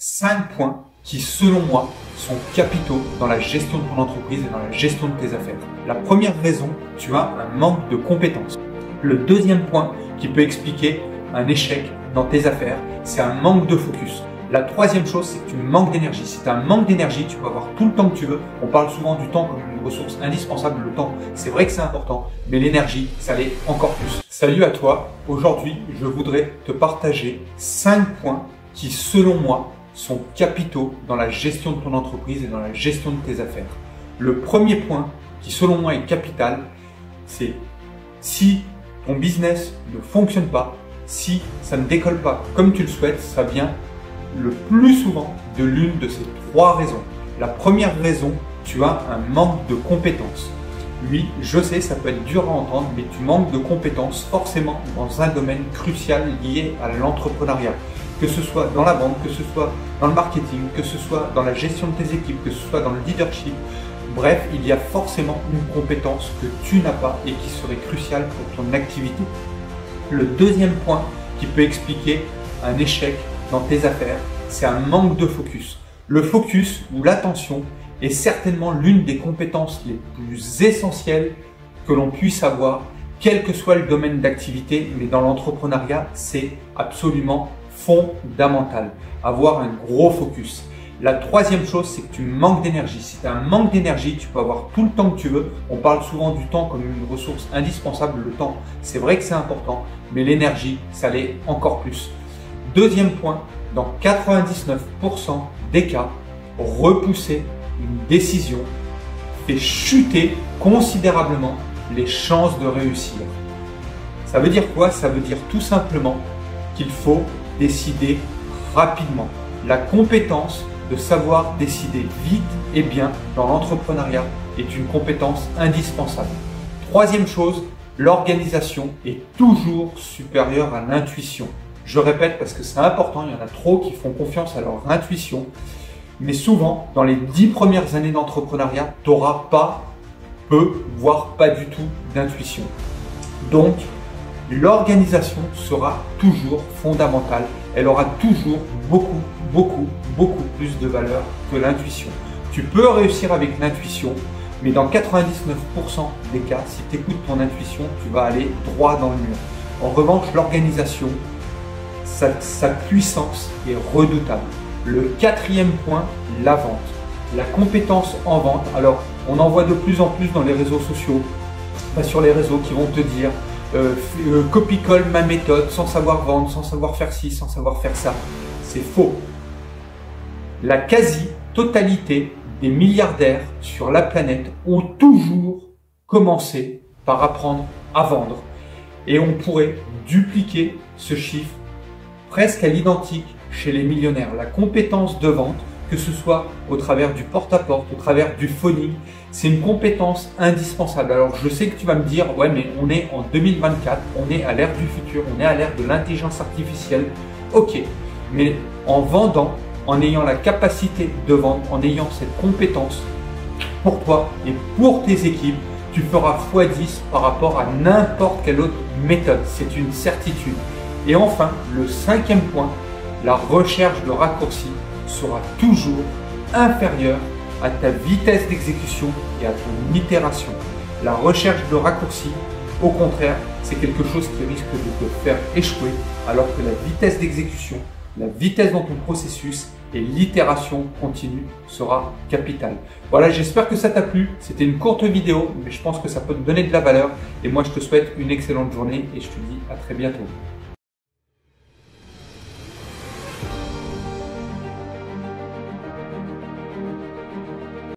5 points qui, selon moi, sont capitaux dans la gestion de ton entreprise et dans la gestion de tes affaires. La première raison, tu as un manque de compétences. Le deuxième point qui peut expliquer un échec dans tes affaires, c'est un manque de focus. La troisième chose, c'est que tu manques d'énergie. Si tu as un manque d'énergie, tu peux avoir tout le temps que tu veux. On parle souvent du temps comme une ressource indispensable. Le temps, c'est vrai que c'est important, mais l'énergie, ça l'est encore plus. Salut à toi. Aujourd'hui, je voudrais te partager 5 points qui, selon moi, sont capitaux dans la gestion de ton entreprise et dans la gestion de tes affaires. Le premier point qui, selon moi, est capital, c'est si ton business ne fonctionne pas, si ça ne décolle pas comme tu le souhaites, ça vient le plus souvent de l'une de ces 3 raisons. La première raison, tu as un manque de compétences. Oui, je sais, ça peut être dur à entendre, mais tu manques de compétences forcément dans un domaine crucial lié à l'entrepreneuriat. Que ce soit dans la vente, que ce soit dans le marketing, que ce soit dans la gestion de tes équipes, que ce soit dans le leadership. Bref, il y a forcément une compétence que tu n'as pas et qui serait cruciale pour ton activité. Le deuxième point qui peut expliquer un échec dans tes affaires, c'est un manque de focus. Le focus ou l'attention est certainement l'une des compétences les plus essentielles que l'on puisse avoir, quel que soit le domaine d'activité, mais dans l'entrepreneuriat, c'est absolument fondamental. Avoir un gros focus. La troisième chose, c'est que tu manques d'énergie. Si tu as un manque d'énergie, tu peux avoir tout le temps que tu veux. On parle souvent du temps comme une ressource indispensable. Le temps, c'est vrai que c'est important, mais l'énergie, ça l'est encore plus. Deuxième point, dans 99% des cas, repousser une décision fait chuter considérablement les chances de réussir. Ça veut dire quoi? Ça veut dire tout simplement qu'il faut décider rapidement. La compétence de savoir décider vite et bien dans l'entrepreneuriat est une compétence indispensable. Troisième chose, l'organisation est toujours supérieure à l'intuition. Je répète parce que c'est important, il y en a trop qui font confiance à leur intuition. Mais souvent, dans les 10 premières années d'entrepreneuriat, tu n'auras pas, peu, voire pas du tout d'intuition. Donc, l'organisation sera toujours fondamentale. Elle aura toujours beaucoup plus de valeur que l'intuition. Tu peux réussir avec l'intuition, mais dans 99% des cas, si tu écoutes ton intuition, tu vas aller droit dans le mur. En revanche, l'organisation, sa puissance est redoutable. Le quatrième point, la vente. La compétence en vente. Alors, on en voit de plus en plus dans les réseaux sociaux, sur les réseaux qui vont te dire copie-colle ma méthode sans savoir vendre, sans savoir faire ci, sans savoir faire ça. C'est faux. La quasi-totalité des milliardaires sur la planète ont toujours commencé par apprendre à vendre. Et on pourrait dupliquer ce chiffre presque à l'identique chez les millionnaires. La compétence de vente, que ce soit au travers du porte-à-porte, au travers du phoning, c'est une compétence indispensable. Alors je sais que tu vas me dire, ouais mais on est en 2024, on est à l'ère du futur, on est à l'ère de l'intelligence artificielle. Ok, mais en vendant, en ayant la capacité de vendre, en ayant cette compétence, pour toi et pour tes équipes, tu feras x10 par rapport à n'importe quelle autre méthode. C'est une certitude. Et enfin, le cinquième point, la recherche de raccourcis sera toujours inférieure à ta vitesse d'exécution et à ton itération. La recherche de raccourcis, au contraire, c'est quelque chose qui risque de te faire échouer, alors que la vitesse d'exécution, la vitesse dans ton processus et l'itération continue sera capitale. Voilà, j'espère que ça t'a plu. C'était une courte vidéo, mais je pense que ça peut te donner de la valeur. Et moi, je te souhaite une excellente journée et je te dis à très bientôt.